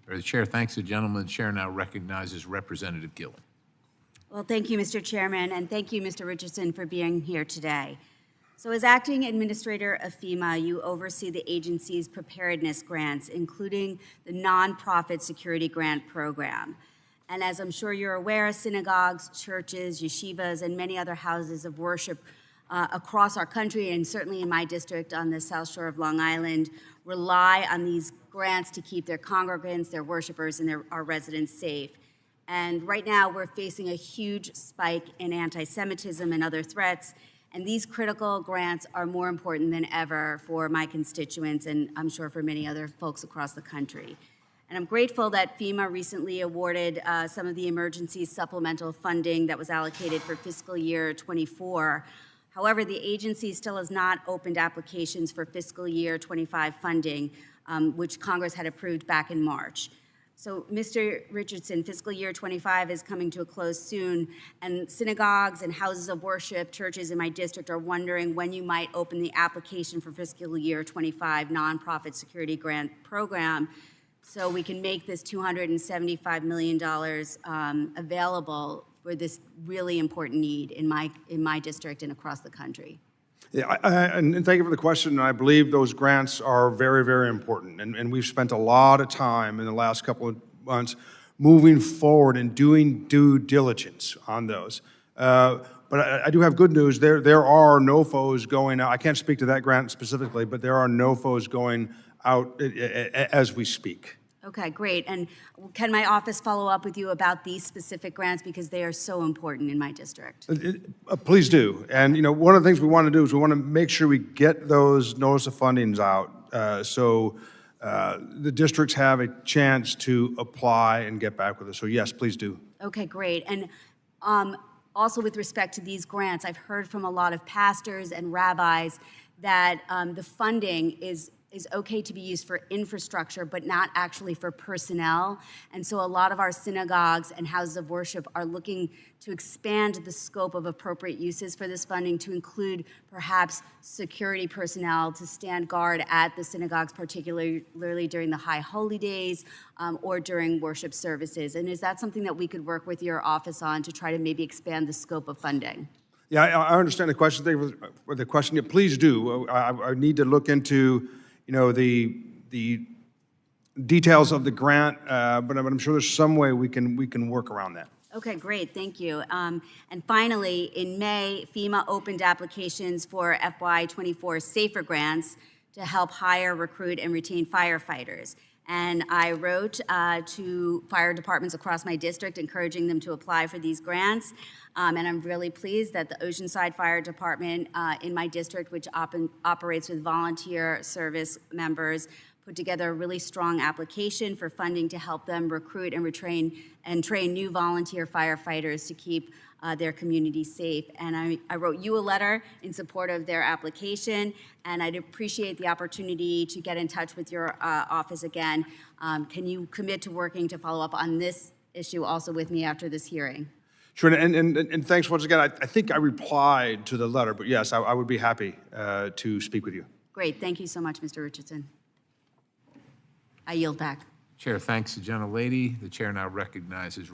The chair thanks the gentleman. The chair now recognizes Representative Gillen. Well, thank you, Mr. Chairman, and thank you, Mr. Richardson, for being here today. So as acting administrator of FEMA, you oversee the agency's preparedness grants, including the nonprofit security grant program. And as I'm sure you're aware, synagogues, churches, yeshivas, and many other houses of worship across our country, and certainly in my district on the South Shore of Long Island, rely on these grants to keep their congregants, their worshipers, and our residents safe. And right now, we're facing a huge spike in anti-Semitism and other threats, and these critical grants are more important than ever for my constituents, and I'm sure for many other folks across the country. And I'm grateful that FEMA recently awarded some of the emergency supplemental funding that was allocated for fiscal year 24. However, the agency still has not opened applications for fiscal year 25 funding, which Congress had approved back in March. So, Mr. Richardson, fiscal year 25 is coming to a close soon, and synagogues and houses of worship, churches in my district are wondering when you might open the application for fiscal year 25 nonprofit security grant program so we can make this $275 million available for this really important need in my district and across the country. Yeah, and thank you for the question. I believe those grants are very, very important. And we've spent a lot of time in the last couple of months moving forward and doing due diligence on those. But I do have good news. There are NOFOs going out. I can't speak to that grant specifically, but there are NOFOs going out as we speak. Okay, great. And can my office follow up with you about these specific grants because they are so important in my district? Please do. And one of the things we want to do is we want to make sure we get those notice of fundings out so the districts have a chance to apply and get back with us. So yes, please do. Okay, great. And also with respect to these grants, I've heard from a lot of pastors and rabbis that the funding is okay to be used for infrastructure, but not actually for personnel. And so a lot of our synagogues and houses of worship are looking to expand the scope of appropriate uses for this funding to include perhaps security personnel to stand guard at the synagogues, particularly during the high holy days or during worship services. And is that something that we could work with your office on to try to maybe expand the scope of funding? Yeah, I understand the question. Thank you for the question. Yeah, please do. I need to look into the details of the grant, but I'm sure there's some way we can work around that. Okay, great, thank you. And finally, in May, FEMA opened applications for FY24 SAFER grants to help hire, recruit, and retain firefighters. And I wrote to fire departments across my district encouraging them to apply for these grants. And I'm really pleased that the Oceanside Fire Department in my district, which operates with volunteer service members, put together a really strong application for funding to help them recruit and train new volunteer firefighters to keep their community safe. And I wrote you a letter in support of their application, and I'd appreciate the opportunity to get in touch with your office again. Can you commit to working to follow up on this issue also with me after this hearing? Sure, and thanks once again. I think I replied to the letter, but yes, I would be happy to speak with you. Great, thank you so much, Mr. Richardson. I yield back. Chair thanks the gentlelady. The chair now recognizes